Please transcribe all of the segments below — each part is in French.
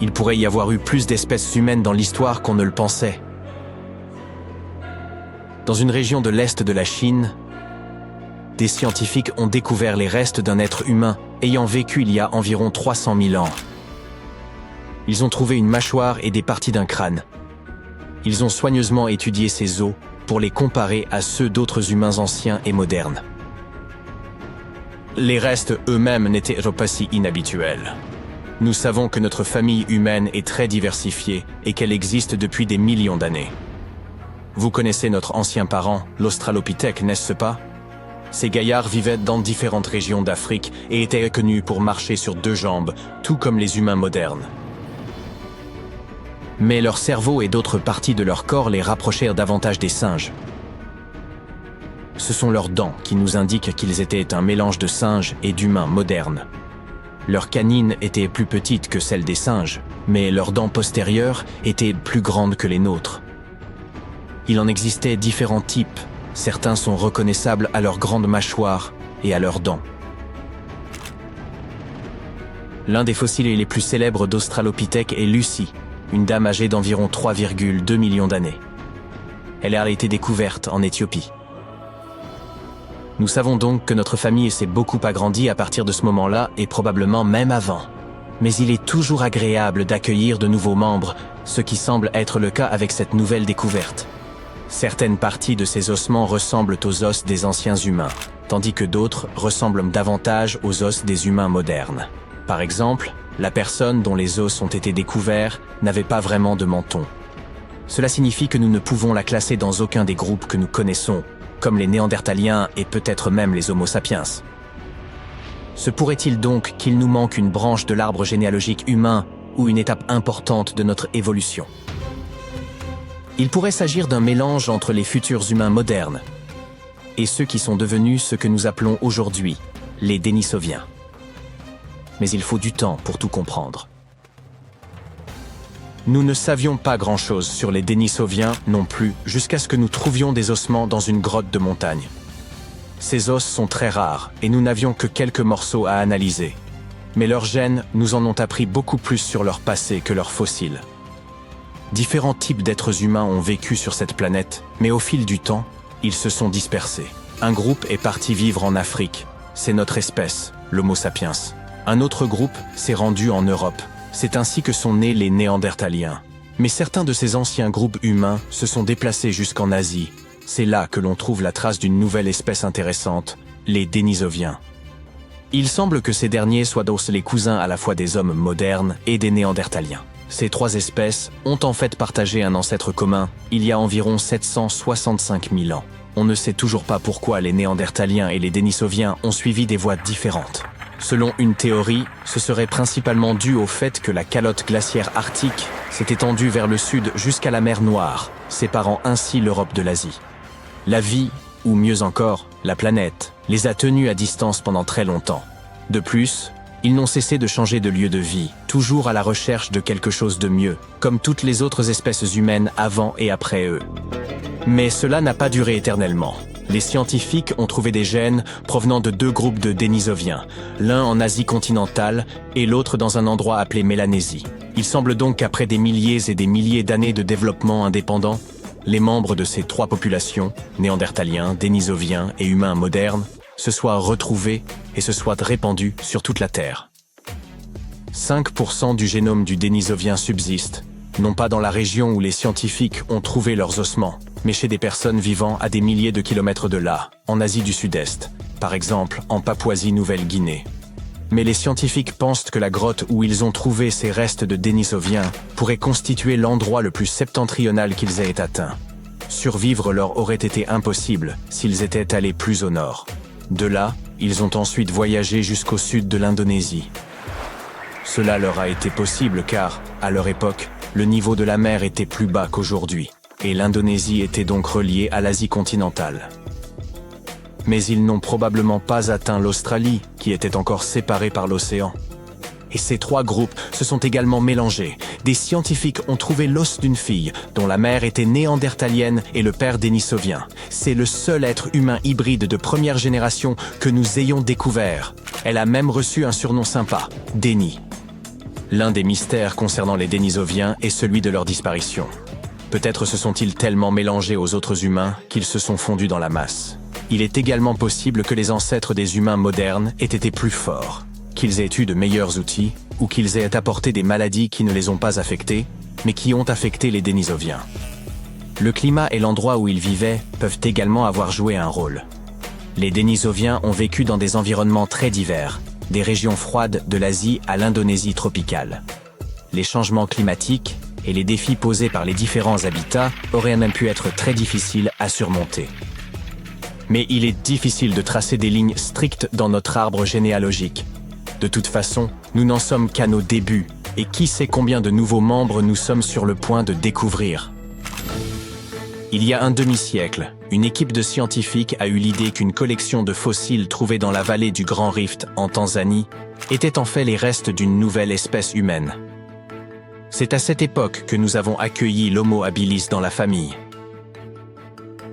Il pourrait y avoir eu plus d'espèces humaines dans l'histoire qu'on ne le pensait. Dans une région de l'Est de la Chine, des scientifiques ont découvert les restes d'un être humain ayant vécu il y a environ 300 000 ans. Ils ont trouvé une mâchoire et des parties d'un crâne. Ils ont soigneusement étudié ces os pour les comparer à ceux d'autres humains anciens et modernes. Les restes eux-mêmes n'étaient pas si inhabituels. Nous savons que notre famille humaine est très diversifiée et qu'elle existe depuis des millions d'années. Vous connaissez notre ancien parent, l'Australopithèque, n'est-ce pas? Ces gaillards vivaient dans différentes régions d'Afrique et étaient connus pour marcher sur deux jambes, tout comme les humains modernes. Mais leur cerveau et d'autres parties de leur corps les rapprochèrent davantage des singes. Ce sont leurs dents qui nous indiquent qu'ils étaient un mélange de singes et d'humains modernes. Leurs canines étaient plus petites que celles des singes, mais leurs dents postérieures étaient plus grandes que les nôtres. Il en existait différents types. Certains sont reconnaissables à leur grande mâchoire et à leurs dents. L'un des fossiles les plus célèbres d'Australopithèque est Lucy, une dame âgée d'environ 3,2 millions d'années. Elle a été découverte en Éthiopie. Nous savons donc que notre famille s'est beaucoup agrandie à partir de ce moment-là et probablement même avant. Mais il est toujours agréable d'accueillir de nouveaux membres, ce qui semble être le cas avec cette nouvelle découverte. Certaines parties de ces ossements ressemblent aux os des anciens humains, tandis que d'autres ressemblent davantage aux os des humains modernes. Par exemple, la personne dont les os ont été découverts n'avait pas vraiment de menton. Cela signifie que nous ne pouvons la classer dans aucun des groupes que nous connaissons, comme les Néandertaliens et peut-être même les Homo sapiens. Se pourrait-il donc qu'il nous manque une branche de l'arbre généalogique humain ou une étape importante de notre évolution? Il pourrait s'agir d'un mélange entre les futurs humains modernes et ceux qui sont devenus ce que nous appelons aujourd'hui les Denisoviens. Mais il faut du temps pour tout comprendre. Nous ne savions pas grand-chose sur les Denisoviens non plus jusqu'à ce que nous trouvions des ossements dans une grotte de montagne. Ces os sont très rares et nous n'avions que quelques morceaux à analyser. Mais leurs gènes nous en ont appris beaucoup plus sur leur passé que leurs fossiles. Différents types d'êtres humains ont vécu sur cette planète, mais au fil du temps, ils se sont dispersés. Un groupe est parti vivre en Afrique, c'est notre espèce, l'Homo sapiens. Un autre groupe s'est rendu en Europe, c'est ainsi que sont nés les Néandertaliens. Mais certains de ces anciens groupes humains se sont déplacés jusqu'en Asie. C'est là que l'on trouve la trace d'une nouvelle espèce intéressante, les Denisoviens. Il semble que ces derniers soient donc les cousins à la fois des hommes modernes et des Néandertaliens. Ces trois espèces ont en fait partagé un ancêtre commun il y a environ 765 000 ans. On ne sait toujours pas pourquoi les Néandertaliens et les Denisoviens ont suivi des voies différentes. Selon une théorie, ce serait principalement dû au fait que la calotte glaciaire arctique s'est étendue vers le sud jusqu'à la mer Noire, séparant ainsi l'Europe de l'Asie. La vie, ou mieux encore, la planète, les a tenus à distance pendant très longtemps. De plus, ils n'ont cessé de changer de lieu de vie, toujours à la recherche de quelque chose de mieux, comme toutes les autres espèces humaines avant et après eux. Mais cela n'a pas duré éternellement. Les scientifiques ont trouvé des gènes provenant de deux groupes de Denisoviens, l'un en Asie continentale et l'autre dans un endroit appelé Mélanésie. Il semble donc qu'après des milliers et des milliers d'années de développement indépendant, les membres de ces trois populations, Néandertaliens, Denisoviens et humains modernes, se soient retrouvés et se soient répandus sur toute la Terre. 5% du génome du Denisovien subsiste, non pas dans la région où les scientifiques ont trouvé leurs ossements, mais chez des personnes vivant à des milliers de kilomètres de là, en Asie du Sud-Est, par exemple en Papouasie-Nouvelle-Guinée. Mais les scientifiques pensent que la grotte où ils ont trouvé ces restes de Denisoviens pourrait constituer l'endroit le plus septentrional qu'ils aient atteint. Survivre leur aurait été impossible s'ils étaient allés plus au nord. De là, ils ont ensuite voyagé jusqu'au sud de l'Indonésie. Cela leur a été possible car, à leur époque, le niveau de la mer était plus bas qu'aujourd'hui, et l'Indonésie était donc reliée à l'Asie continentale. Mais ils n'ont probablement pas atteint l'Australie, qui était encore séparée par l'océan. Et ces trois groupes se sont également mélangés. Des scientifiques ont trouvé l'os d'une fille, dont la mère était néandertalienne et le père dénisovien. C'est le seul être humain hybride de première génération que nous ayons découvert. Elle a même reçu un surnom sympa, Déni. L'un des mystères concernant les Denisoviens est celui de leur disparition. Peut-être se sont-ils tellement mélangés aux autres humains qu'ils se sont fondus dans la masse. Il est également possible que les ancêtres des humains modernes aient été plus forts, qu'ils aient eu de meilleurs outils, ou qu'ils aient apporté des maladies qui ne les ont pas affectés, mais qui ont affecté les Denisoviens. Le climat et l'endroit où ils vivaient peuvent également avoir joué un rôle. Les Denisoviens ont vécu dans des environnements très divers, des régions froides de l'Asie à l'Indonésie tropicale. Les changements climatiques et les défis posés par les différents habitats auraient même pu être très difficiles à surmonter. Mais il est difficile de tracer des lignes strictes dans notre arbre généalogique. De toute façon, nous n'en sommes qu'à nos débuts, et qui sait combien de nouveaux membres nous sommes sur le point de découvrir. Il y a un demi-siècle, une équipe de scientifiques a eu l'idée qu'une collection de fossiles trouvés dans la vallée du Grand Rift, en Tanzanie, étaient en fait les restes d'une nouvelle espèce humaine. C'est à cette époque que nous avons accueilli l'Homo habilis dans la famille.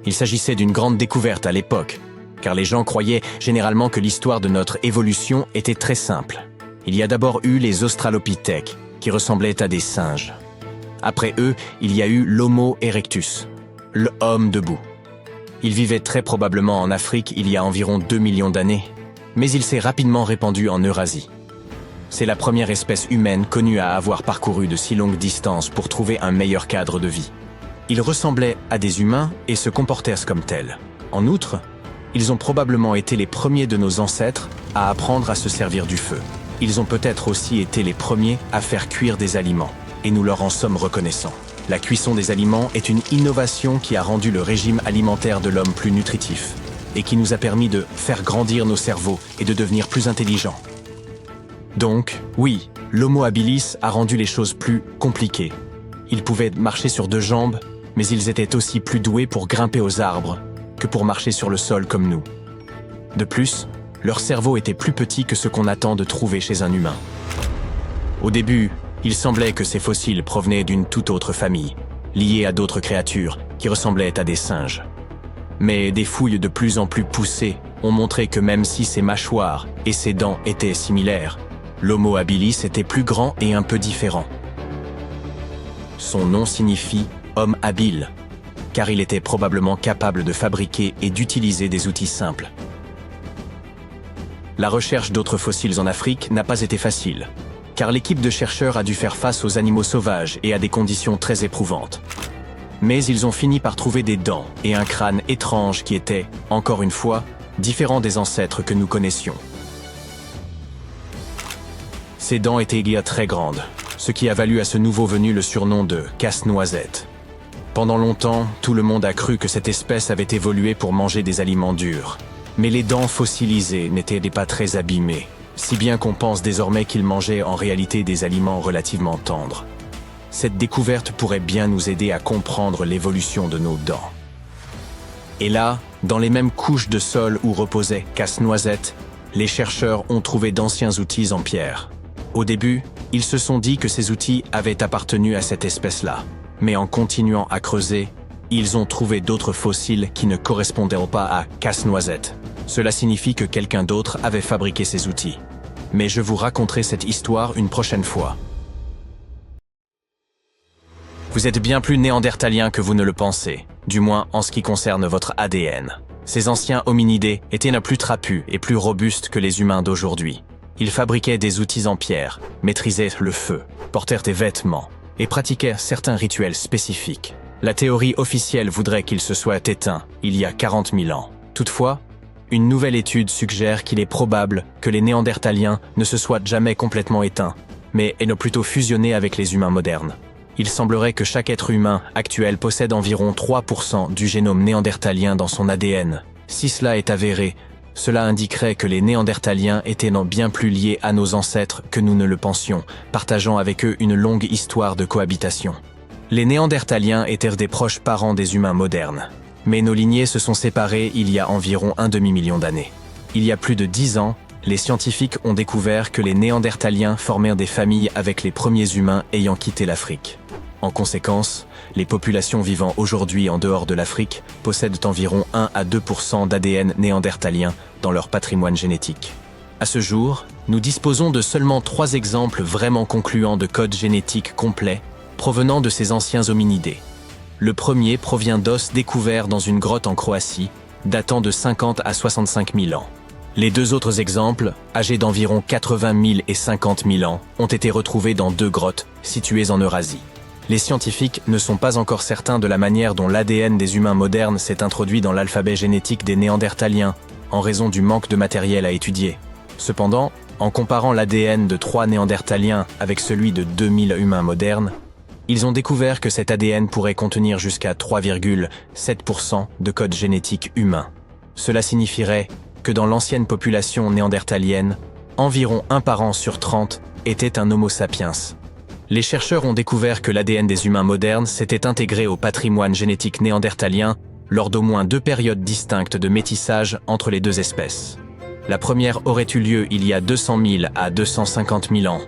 Il s'agissait d'une grande découverte à l'époque, car les gens croyaient généralement que l'histoire de notre évolution était très simple. Il y a d'abord eu les Australopithèques, qui ressemblaient à des singes. Après eux, il y a eu l'Homo erectus, l'homme debout. Il vivait très probablement en Afrique il y a environ 2 millions d'années, mais il s'est rapidement répandu en Eurasie. C'est la première espèce humaine connue à avoir parcouru de si longues distances pour trouver un meilleur cadre de vie. Ils ressemblaient à des humains et se comportaient comme tels. En outre, ils ont probablement été les premiers de nos ancêtres à apprendre à se servir du feu. Ils ont peut-être aussi été les premiers à faire cuire des aliments, et nous leur en sommes reconnaissants. La cuisson des aliments est une innovation qui a rendu le régime alimentaire de l'homme plus nutritif, et qui nous a permis de faire grandir nos cerveaux et de devenir plus intelligents. Donc, oui, l'Homo habilis a rendu les choses plus compliquées. Ils pouvaient marcher sur 2 jambes, mais ils étaient aussi plus doués pour grimper aux arbres que pour marcher sur le sol comme nous. De plus, leur cerveau était plus petit que ce qu'on attend de trouver chez un humain. Au début, il semblait que ces fossiles provenaient d'une toute autre famille, liée à d'autres créatures qui ressemblaient à des singes. Mais des fouilles de plus en plus poussées ont montré que même si ses mâchoires et ses dents étaient similaires, l'Homo habilis était plus grand et un peu différent. Son nom signifie « homme habile », car il était probablement capable de fabriquer et d'utiliser des outils simples. La recherche d'autres fossiles en Afrique n'a pas été facile, car l'équipe de chercheurs a dû faire face aux animaux sauvages et à des conditions très éprouvantes. Mais ils ont fini par trouver des dents et un crâne étrange qui étaient, encore une fois, différents des ancêtres que nous connaissions. Ces dents étaient très grandes, ce qui a valu à ce nouveau venu le surnom de casse-noisette. Pendant longtemps, tout le monde a cru que cette espèce avait évolué pour manger des aliments durs. Mais les dents fossilisées n'étaient pas très abîmées, si bien qu'on pense désormais qu'il mangeait en réalité des aliments relativement tendres. Cette découverte pourrait bien nous aider à comprendre l'évolution de nos dents. Et là, dans les mêmes couches de sol où reposait Casse-Noisette, les chercheurs ont trouvé d'anciens outils en pierre. Au début, ils se sont dit que ces outils avaient appartenu à cette espèce-là. Mais en continuant à creuser, ils ont trouvé d'autres fossiles qui ne correspondaient pas à Casse-Noisette. Cela signifie que quelqu'un d'autre avait fabriqué ces outils. Mais je vous raconterai cette histoire une prochaine fois. Vous êtes bien plus néandertalien que vous ne le pensez, du moins en ce qui concerne votre ADN. Ces anciens hominidés étaient plus trapus et plus robustes que les humains d'aujourd'hui. Ils fabriquaient des outils en pierre, maîtrisaient le feu, portèrent des vêtements et pratiquaient certains rituels spécifiques. La théorie officielle voudrait qu'ils se soient éteints il y a 40 000 ans. Toutefois, une nouvelle étude suggère qu'il est probable que les Néandertaliens ne se soient jamais complètement éteints, mais aient plutôt fusionné avec les humains modernes. Il semblerait que chaque être humain actuel possède environ 3% du génome néandertalien dans son ADN. Si cela est avéré, cela indiquerait que les Néandertaliens étaient bien plus liés à nos ancêtres que nous ne le pensions, partageant avec eux une longue histoire de cohabitation. Les Néandertaliens étaient des proches parents des humains modernes. Mais nos lignées se sont séparées il y a environ un demi-million d'années. Il y a plus de 10 ans, les scientifiques ont découvert que les Néandertaliens formèrent des familles avec les premiers humains ayant quitté l'Afrique. En conséquence, les populations vivant aujourd'hui en dehors de l'Afrique possèdent environ 1 à 2% d'ADN néandertalien dans leur patrimoine génétique. À ce jour, nous disposons de seulement 3 exemples vraiment concluants de code génétique complet provenant de ces anciens hominidés. Le premier provient d'os découverts dans une grotte en Croatie, datant de 50 à 65 000 ans. Les 2 autres exemples, âgés d'environ 80 000 et 50 000 ans, ont été retrouvés dans 2 grottes situées en Eurasie. Les scientifiques ne sont pas encore certains de la manière dont l'ADN des humains modernes s'est introduit dans l'alphabet génétique des Néandertaliens, en raison du manque de matériel à étudier. Cependant, en comparant l'ADN de 3 Néandertaliens avec celui de 2000 humains modernes, ils ont découvert que cet ADN pourrait contenir jusqu'à 3,7% de code génétique humain. Cela signifierait que dans l'ancienne population néandertalienne, environ 1 parent sur 30 était un Homo sapiens. Les chercheurs ont découvert que l'ADN des humains modernes s'était intégré au patrimoine génétique néandertalien lors d'au moins 2 périodes distinctes de métissage entre les 2 espèces. La première aurait eu lieu il y a 200 000 à 250 000 ans,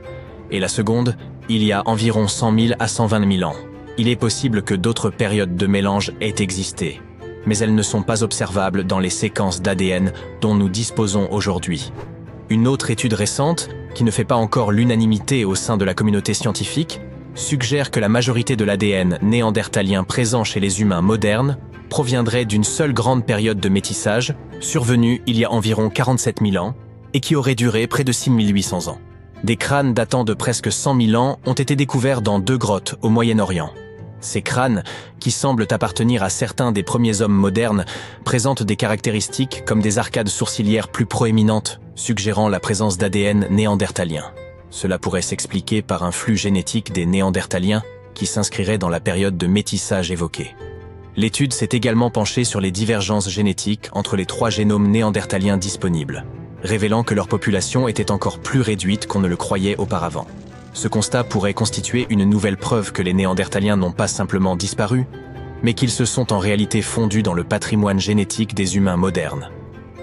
et la seconde, il y a environ 100 000 à 120 000 ans. Il est possible que d'autres périodes de mélange aient existé, mais elles ne sont pas observables dans les séquences d'ADN dont nous disposons aujourd'hui. Une autre étude récente, qui ne fait pas encore l'unanimité au sein de la communauté scientifique, suggère que la majorité de l'ADN néandertalien présent chez les humains modernes proviendrait d'une seule grande période de métissage, survenue il y a environ 47 000 ans, et qui aurait duré près de 6 800 ans. Des crânes datant de presque 100 000 ans ont été découverts dans 2 grottes au Moyen-Orient. Ces crânes, qui semblent appartenir à certains des premiers hommes modernes, présentent des caractéristiques comme des arcades sourcilières plus proéminentes, suggérant la présence d'ADN néandertalien. Cela pourrait s'expliquer par un flux génétique des néandertaliens qui s'inscrirait dans la période de métissage évoquée. L'étude s'est également penchée sur les divergences génétiques entre les 3 génomes néandertaliens disponibles, révélant que leur population était encore plus réduite qu'on ne le croyait auparavant. Ce constat pourrait constituer une nouvelle preuve que les Néandertaliens n'ont pas simplement disparu, mais qu'ils se sont en réalité fondus dans le patrimoine génétique des humains modernes.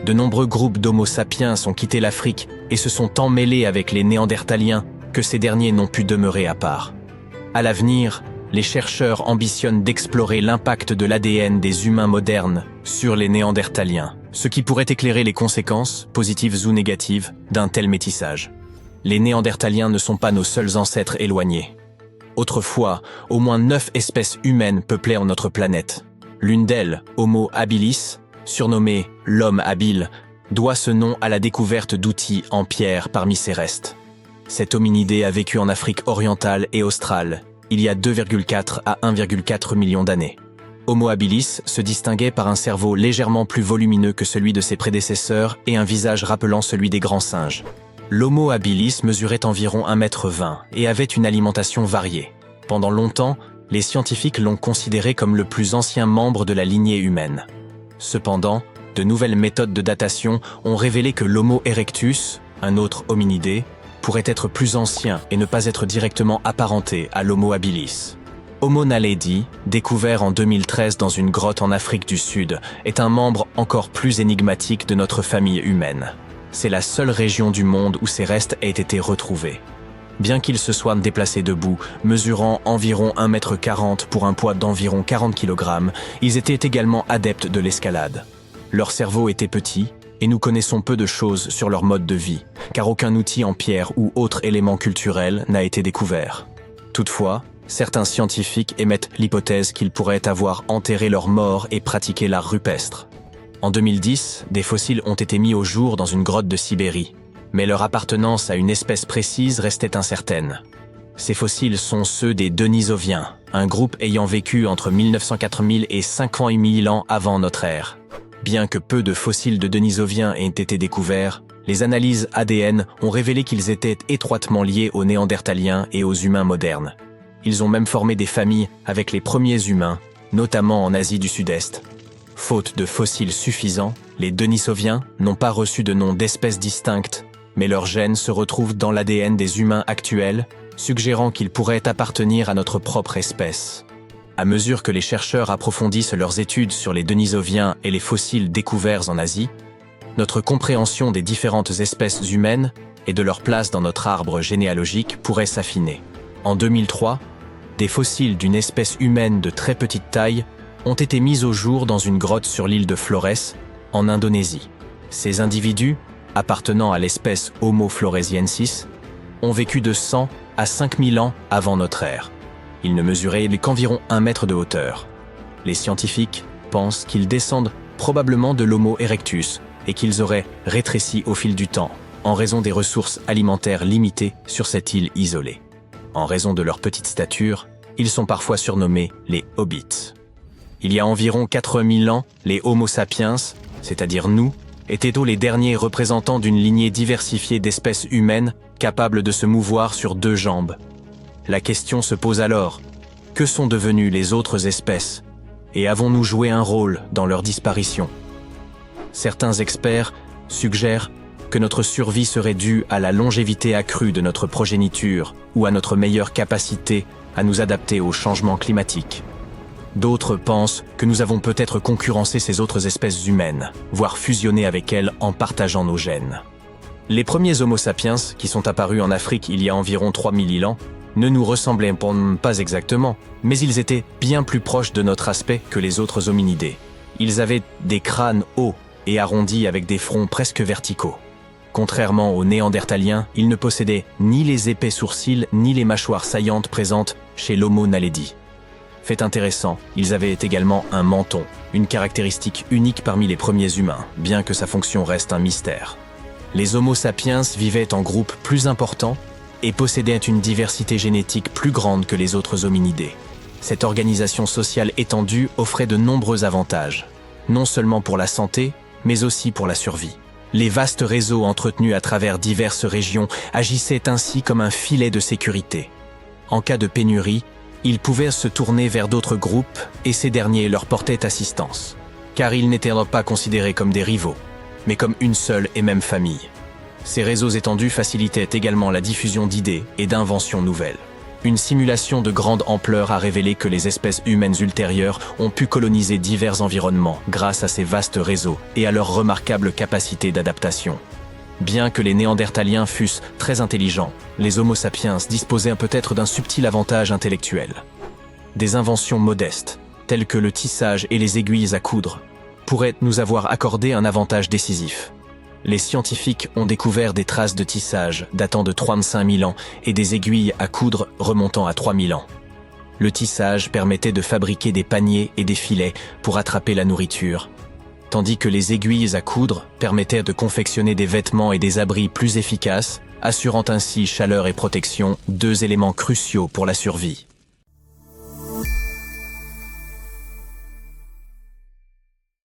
De nombreux groupes d'Homo sapiens ont quitté l'Afrique et se sont emmêlés avec les Néandertaliens que ces derniers n'ont pu demeurer à part. À l'avenir, les chercheurs ambitionnent d'explorer l'impact de l'ADN des humains modernes sur les Néandertaliens, ce qui pourrait éclairer les conséquences, positives ou négatives, d'un tel métissage. Les Néandertaliens ne sont pas nos seuls ancêtres éloignés. Autrefois, au moins 9 espèces humaines peuplaient notre planète. L'une d'elles, Homo habilis, surnommé l'homme habile, doit ce nom à la découverte d'outils en pierre parmi ses restes. Cet hominidé a vécu en Afrique orientale et australe, il y a 2,4 à 1,4 millions d'années. Homo habilis se distinguait par un cerveau légèrement plus volumineux que celui de ses prédécesseurs et un visage rappelant celui des grands singes. L'Homo habilis mesurait environ 1,20 m et avait une alimentation variée. Pendant longtemps, les scientifiques l'ont considéré comme le plus ancien membre de la lignée humaine. Cependant, de nouvelles méthodes de datation ont révélé que l'Homo erectus, un autre hominidé, pourrait être plus ancien et ne pas être directement apparenté à l'Homo habilis. Homo naledi, découvert en 2013 dans une grotte en Afrique du Sud, est un membre encore plus énigmatique de notre famille humaine. C'est la seule région du monde où ces restes aient été retrouvés. Bien qu'ils se soient déplacés debout, mesurant environ 1,40 m pour un poids d'environ 40 kg, ils étaient également adeptes de l'escalade. Leur cerveau était petit, et nous connaissons peu de choses sur leur mode de vie, car aucun outil en pierre ou autre élément culturel n'a été découvert. Toutefois, certains scientifiques émettent l'hypothèse qu'ils pourraient avoir enterré leurs morts et pratiqué l'art rupestre. En 2010, des fossiles ont été mis au jour dans une grotte de Sibérie, mais leur appartenance à une espèce précise restait incertaine. Ces fossiles sont ceux des Denisoviens, un groupe ayant vécu entre 1904 000 et 50 000 ans avant notre ère. Bien que peu de fossiles de Denisoviens aient été découverts, les analyses ADN ont révélé qu'ils étaient étroitement liés aux Néandertaliens et aux humains modernes. Ils ont même formé des familles avec les premiers humains, notamment en Asie du Sud-Est. Faute de fossiles suffisants, les Denisoviens n'ont pas reçu de nom d'espèces distinctes, mais leurs gènes se retrouvent dans l'ADN des humains actuels, suggérant qu'ils pourraient appartenir à notre propre espèce. À mesure que les chercheurs approfondissent leurs études sur les Denisoviens et les fossiles découverts en Asie, notre compréhension des différentes espèces humaines et de leur place dans notre arbre généalogique pourrait s'affiner. En 2003, des fossiles d'une espèce humaine de très petite taille ont été mis au jour dans une grotte sur l'île de Flores, en Indonésie. Ces individus, appartenant à l'espèce Homo floresiensis, ont vécu de 100 à 5000 ans avant notre ère. Ils ne mesuraient qu'environ 1 mètre de hauteur. Les scientifiques pensent qu'ils descendent probablement de l'Homo erectus et qu'ils auraient rétréci au fil du temps, en raison des ressources alimentaires limitées sur cette île isolée. En raison de leur petite stature, ils sont parfois surnommés les hobbits. Il y a environ 4000 ans, les Homo sapiens, c'est-à-dire nous, étaient les derniers représentants d'une lignée diversifiée d'espèces humaines capables de se mouvoir sur 2 jambes. La question se pose alors, que sont devenues les autres espèces et avons-nous joué un rôle dans leur disparition? Certains experts suggèrent que notre survie serait due à la longévité accrue de notre progéniture ou à notre meilleure capacité à nous adapter aux changements climatiques. D'autres pensent que nous avons peut-être concurrencé ces autres espèces humaines, voire fusionné avec elles en partageant nos gènes. Les premiers Homo sapiens, qui sont apparus en Afrique il y a environ 3000 ans, ne nous ressemblaient pas exactement, mais ils étaient bien plus proches de notre aspect que les autres hominidés. Ils avaient des crânes hauts et arrondis avec des fronts presque verticaux. Contrairement aux Néandertaliens, ils ne possédaient ni les épais sourcils ni les mâchoires saillantes présentes chez l'Homo naledi. Fait intéressant, ils avaient également un menton, une caractéristique unique parmi les premiers humains, bien que sa fonction reste un mystère. Les Homo sapiens vivaient en groupes plus importants et possédaient une diversité génétique plus grande que les autres hominidés. Cette organisation sociale étendue offrait de nombreux avantages, non seulement pour la santé, mais aussi pour la survie. Les vastes réseaux entretenus à travers diverses régions agissaient ainsi comme un filet de sécurité. En cas de pénurie, ils pouvaient se tourner vers d'autres groupes et ces derniers leur portaient assistance, car ils n'étaient pas considérés comme des rivaux, mais comme une seule et même famille. Ces réseaux étendus facilitaient également la diffusion d'idées et d'inventions nouvelles. Une simulation de grande ampleur a révélé que les espèces humaines ultérieures ont pu coloniser divers environnements grâce à ces vastes réseaux et à leur remarquable capacité d'adaptation. Bien que les Néandertaliens fussent très intelligents, les Homo sapiens disposaient peut-être d'un subtil avantage intellectuel. Des inventions modestes, telles que le tissage et les aiguilles à coudre, pourraient nous avoir accordé un avantage décisif. Les scientifiques ont découvert des traces de tissage datant de 35 000 ans et des aiguilles à coudre remontant à 3000 ans. Le tissage permettait de fabriquer des paniers et des filets pour attraper la nourriture, tandis que les aiguilles à coudre permettaient de confectionner des vêtements et des abris plus efficaces, assurant ainsi chaleur et protection, 2 éléments cruciaux pour la survie.